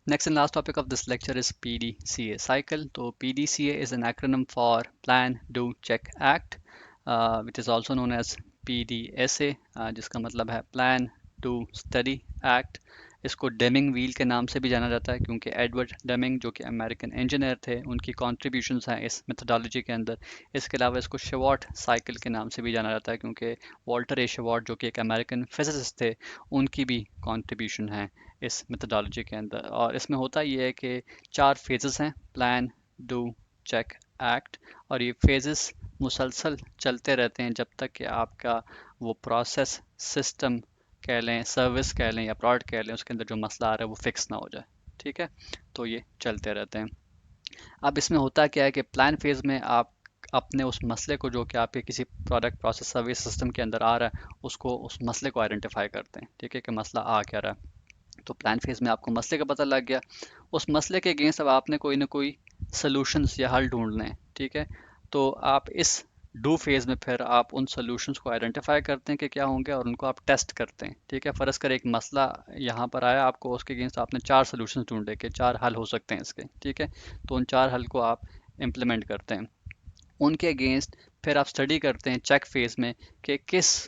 Next and last topic of this lecture is PDCA cycle. So PDCA is an acronym for Plan, Do, Check, Act, which is also known as PDSA, जिसका मतलब है Plan, Do, Study, Act. इसको Deming wheel के नाम से भी जाना जाता है क्योंकि एडवर्ड डेमिंग जो कि अमेरिकन इंजीनियर थे उनकी कॉन्ट्रीब्यूशंस हैं इस मेथोडोलॉजी के अंदर। इसके अलावा इसको शेवार्ट साइकिल के नाम से भी जाना जाता है क्योंकि वॉल्टर ए शेवार्ट जो कि एक अमेरिकन फिजिसिस्ट थे उनकी भी कॉन्ट्रीब्यूशन है इस मेथोडोलॉजी के अंदर। और इसमें होता ये है कि 4 फेजेस हैं, प्लान, डू, चेक, एक्ट। और ये फेजेस मुसलसल चलते रहते हैं जब तक कि आपका वो प्रोसेस, सिस्टम कह लें, सर्विस कह लें या प्रोडक्ट कह लें, उसके अंदर जो मसला आ रहा है वो फिक्स ना हो जाए। ठीक है, तो ये चलते रहते हैं। अब इसमें होता क्या है कि प्लान फेज में आप अपने उस मसले को जो कि आपके किसी प्रोडक्ट, प्रोसेस, सर्विस, सिस्टम के अंदर आ रहा है उसको, उस मसले को आइडेंटिफाई करते हैं। ठीक है, कि मसला आ क्या रहा है। तो प्लान फेज में आपको मसले का पता लग गया, उस मसले के अगेंस्ट अब आपने कोई ना कोई सॉल्यूशंस या हल ढूंढने हैं। ठीक है, तो आप इस डू फेज में फिर आप उन सॉल्यूशंस को आइडेंटिफाई करते हैं कि क्या होंगे और उनको आप टेस्ट करते हैं। ठीक है, फ़र्ज़ कर एक मसला यहाँ पर आया आपको, उसके अगेंस्ट आपने 4 सॉल्यूशंस ढूंढे कि 4 हल हो सकते हैं इसके। ठीक है, तो उन 4 हल को आप इम्प्लीमेंट करते हैं। उनके अगेंस्ट फिर आप स्टडी करते हैं चेक फेज में कि किस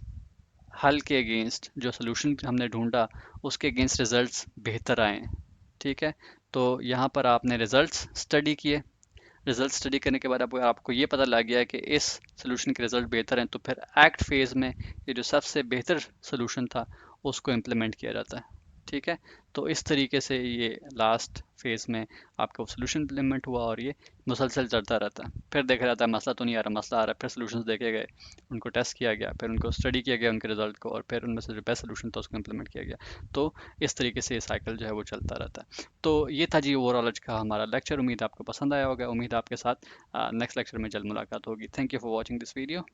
हल के अगेंस्ट, जो सोल्यूशन हमने ढूंढा उसके अगेंस्ट रिजल्ट्स बेहतर आए हैं। ठीक है, तो यहाँ पर आपने रिजल्ट्स स्टडी किए। रिजल्ट स्टडी करने के बाद आपको आपको ये पता लग गया है कि इस सोल्यूशन के रिजल्ट बेहतर हैं, तो फिर एक्ट फेज में ये जो सबसे बेहतर सोल्यूशन था उसको इम्प्लीमेंट किया जाता है। ठीक है, तो इस तरीके से ये लास्ट फेज में आपका सोल्यूशन इम्प्लीमेंट हुआ और ये मुसलसल चलता रहता है। फिर देखा जाता है मसला तो नहीं आ रहा, मसला आ रहा है, फिर सोल्यूशंस देखे गए, उनको टेस्ट किया गया, फिर उनको स्टडी किया गया उनके रिजल्ट को, और फिर उनमें से जो बेस्ट सोल्यूशन था उसको इम्प्लीमेंट किया गया। तो इस तरीके से ये साइकिल जो है वो चलता रहता है। तो ये था जी ओवरऑल आज का हमारा लेक्चर। उम्मीद है आपको पसंद आया होगा। उम्मीद है आपके साथ नेक्स्ट लेक्चर में जल्द मुलाकात होगी। Thank you for watching this video.